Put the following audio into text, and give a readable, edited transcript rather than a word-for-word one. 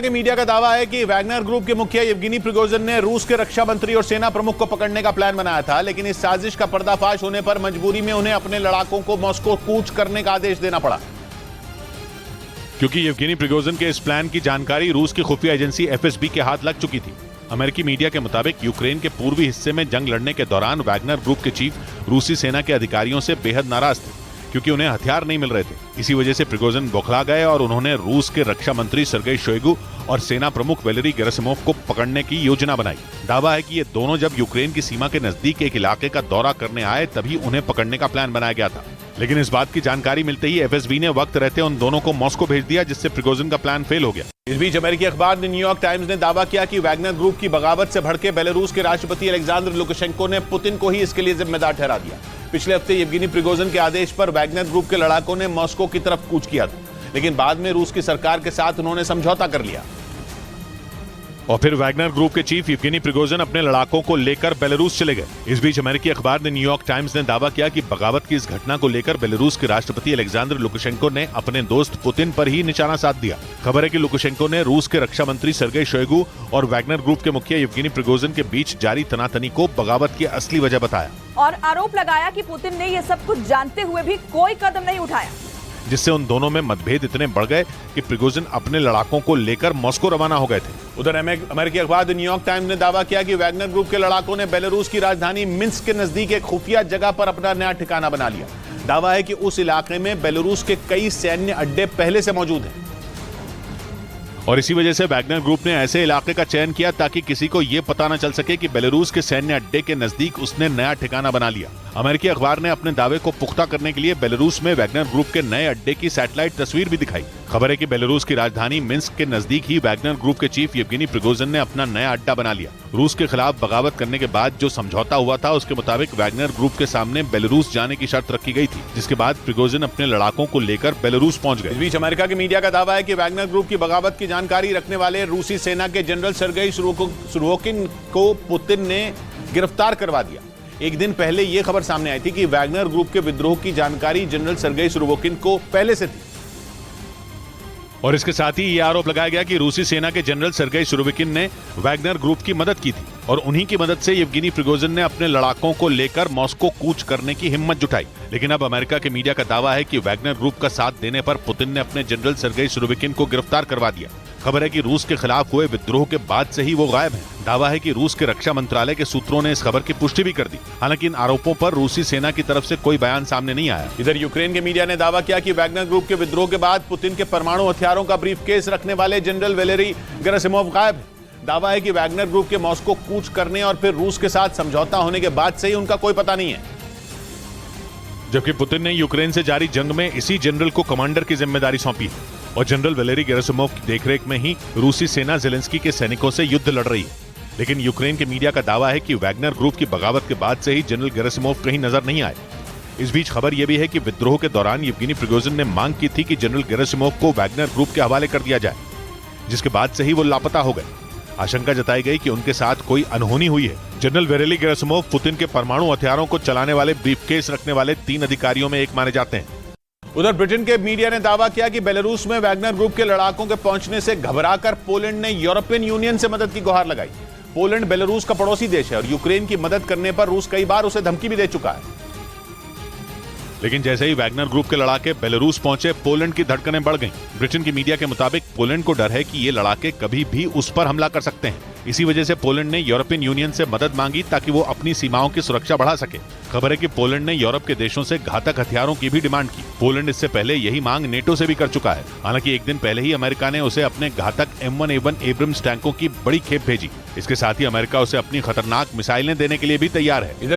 के मीडिया का दावा है कि वैगनर ग्रुप के मुखिया येवगेनी प्रिगोजिन ने रूस के रक्षा मंत्री और सेना प्रमुख को पकड़ने का प्लान बनाया था, लेकिन इस साजिश का पर्दाफाश होने पर मजबूरी में उन्हें अपने लड़ाकों को मॉस्को कूच करने का आदेश देना पड़ा। क्योंकि येवगेनी प्रिगोजिन के इस प्लान की जानकारी रूस की खुफिया एजेंसी एफएसबी के हाथ लग चुकी थी। अमेरिकी मीडिया के मुताबिक यूक्रेन के पूर्वी हिस्से में जंग लड़ने के दौरान वैगनर ग्रुप के चीफ रूसी सेना के अधिकारियों से बेहद नाराज थे, क्योंकि उन्हें हथियार नहीं मिल रहे थे। इसी वजह से प्रिगोजिन बौखला गए और उन्होंने रूस के रक्षा मंत्री सर्गेई शोइगु और सेना प्रमुख वैलेरी गेरासिमोव को पकड़ने की योजना बनाई। दावा है कि ये दोनों जब यूक्रेन की सीमा के नजदीक एक इलाके का दौरा करने आए तभी उन्हें पकड़ने का प्लान बनाया गया था, लेकिन इस बात की जानकारी मिलते ही एफएसबी ने वक्त रहते उन दोनों को मॉस्को भेज दिया, जिससे प्रिगोजिन का प्लान फेल हो गया। इस बीच अमेरिकी अखबार न्यूयॉर्क टाइम्स ने दावा किया कि वैगनर ग्रुप की बगावत से भड़के बेलारूस के राष्ट्रपति अलेक्जेंडर लुकाशेंको ने पुतिन को ही इसके लिए जिम्मेदार ठहरा दिया। पिछले हफ्ते येवगेनी प्रिगोजिन के आदेश पर वैगनर ग्रुप के लड़ाकों ने मॉस्को की तरफ कूच किया था, लेकिन बाद में रूस की सरकार के साथ उन्होंने समझौता कर लिया और फिर वैगनर ग्रुप के चीफ येवगेनी प्रिगोजिन अपने लड़ाकों को लेकर बेलारूस चले गए। इस बीच अमेरिकी अखबार ने न्यूयॉर्क टाइम्स ने दावा किया कि बगावत की इस घटना को लेकर बेलारूस के राष्ट्रपति अलेक्जेंडर लुकाशेंको ने अपने दोस्त पुतिन पर ही निशाना साध दिया। खबर है कि लुकाशेंको ने रूस के रक्षा मंत्री सर्गेई शोइगु और वैगनर ग्रुप के मुखिया येवगेनी प्रिगोजिन के बीच जारी तनातनी को बगावत की असली वजह बताया और आरोप लगाया कि पुतिन ने यह सब कुछ जानते हुए भी कोई कदम नहीं उठाया, जिससे उन दोनों में मतभेद इतने बढ़ गए कि प्रिगोजिन अपने लड़ाकों को लेकर मॉस्को रवाना हो गए थे। उधर अमेरिकी अखबार न्यूयॉर्क टाइम्स ने दावा किया कि वैगनर ग्रुप के लड़ाकों ने बेलारूस की राजधानी मिन्स्क के नजदीक एक खुफिया जगह पर अपना नया ठिकाना बना लिया। दावा है कि उस इलाके में बेलारूस के कई सैन्य अड्डे पहले से मौजूद हैं और इसी वजह से वैगनर ग्रुप ने ऐसे इलाके का चयन किया ताकि किसी को यह पता न चल सके कि बेलारूस के सैन्य अड्डे के नजदीक उसने नया ठिकाना बना लिया। अमेरिकी अखबार ने अपने दावे को पुख्ता करने के लिए बेलारूस में वैगनर ग्रुप के नए अड्डे की सैटेलाइट तस्वीर भी दिखाई। खबर है कि बेलारूस की राजधानी मिन्स्क के नजदीक ही वैगनर ग्रुप के चीफ येवगेनी प्रिगोजिन ने अपना नया अड्डा बना लिया। रूस के खिलाफ बगावत करने के बाद जो समझौता हुआ था उसके मुताबिक वैगनर ग्रुप के सामने बेलारूस जाने की शर्त रखी गई थी, जिसके बाद प्रिगोजिन अपने लड़ाकों को लेकर बेलारूस पहुंच गए। इस बीच अमेरिका के मीडिया का दावा है कि वैगनर ग्रुप की बगावत की जानकारी रखने वाले रूसी सेना के जनरल सर्गेई सुरोविकिन को पुतिन ने गिरफ्तार करवा दिया। एक दिन पहले यह खबर सामने आई थी कि वैगनर ग्रुप के विद्रोह की जानकारी जनरल सर्गेई सुरोविकिन को पहले से थी और इसके साथ ही यह आरोप लगाया गया कि रूसी सेना के जनरल सर्गेई सुरोविकिन ने वैगनर ग्रुप की मदद की थी और उन्हीं की मदद से येवगेनी प्रिगोजिन ने अपने लड़ाकों को लेकर मॉस्को कूच करने की हिम्मत जुटाई। लेकिन अब अमेरिका के मीडिया का दावा है कि वैगनर ग्रुप का साथ देने पर पुतिन ने अपने जनरल सर्गेई सुरोविकिन को गिरफ्तार करवा दिया। खबर है कि रूस के खिलाफ हुए विद्रोह के बाद से ही वो गायब हैं। दावा है कि रूस के रक्षा मंत्रालय के सूत्रों ने इस खबर की पुष्टि भी कर दी। हालांकि इन आरोपों पर रूसी सेना की तरफ से कोई बयान सामने नहीं आया। इधर यूक्रेन के मीडिया ने दावा किया कि वैगनर ग्रुप के विद्रोह के बाद पुतिन के परमाणु हथियारों का ब्रीफकेस रखने वाले जनरल वैलेरी गेरासिमोव गायब है। दावा है कि वैगनर ग्रुप के मॉस्को कूच करने और फिर रूस के साथ समझौता होने के बाद से ही उनका कोई पता नहीं है, जबकि पुतिन ने यूक्रेन से जारी जंग में इसी जनरल को कमांडर की जिम्मेदारी सौंपी है और जनरल वैलेरी गेरासिमोव की देखरेख में ही रूसी सेना ज़ेलेंस्की के सैनिकों से युद्ध लड़ रही है। लेकिन यूक्रेन के मीडिया का दावा है कि वैगनर ग्रुप की बगावत के बाद से ही जनरल गेरासिमोव कहीं नजर नहीं आए। इस बीच खबर यह भी है कि विद्रोह के दौरान येवगेनी प्रिगोजिन ने मांग की थी कि जनरल गेरासिमोव को वैगनर ग्रुप के हवाले कर दिया जाए, जिसके बाद से ही वो लापता हो गए। आशंका जताई गई कि उनके साथ कोई अनहोनी हुई है। जनरल वैलेरी गेरासिमोव पुतिन के परमाणु हथियारों को चलाने वाले ब्रीफकेस रखने वाले 3 अधिकारियों में एक माने जाते हैं। उधर ब्रिटेन के मीडिया ने दावा किया कि बेलारूस में वैगनर ग्रुप के लड़ाकों के पहुंचने से घबराकर पोलैंड ने यूरोपियन यूनियन से मदद की गुहार लगाई। पोलैंड बेलारूस का पड़ोसी देश है और यूक्रेन की मदद करने पर रूस कई बार उसे धमकी भी दे चुका है। लेकिन जैसे ही वैगनर ग्रुप के लड़ाके बेलारूस पहुंचे, पोलैंड की धड़कनें बढ़ गईं। ब्रिटेन की मीडिया के मुताबिक पोलैंड को डर है कि ये लड़ाके कभी भी उस पर हमला कर सकते हैं। इसी वजह से पोलैंड ने यूरोपियन यूनियन से मदद मांगी ताकि वो अपनी सीमाओं की सुरक्षा बढ़ा सके। खबर है कि पोलैंड ने यूरोप के देशों से घातक हथियारों की भी डिमांड की। पोलैंड इससे पहले यही मांग नेटो से भी कर चुका है। हालांकि एक दिन पहले ही अमेरिका ने उसे अपने घातक M1A1 एब्रम्स टैंकों की बड़ी खेप भेजी। इसके साथ ही अमेरिका उसे अपनी खतरनाक मिसाइलें देने के लिए भी तैयार है।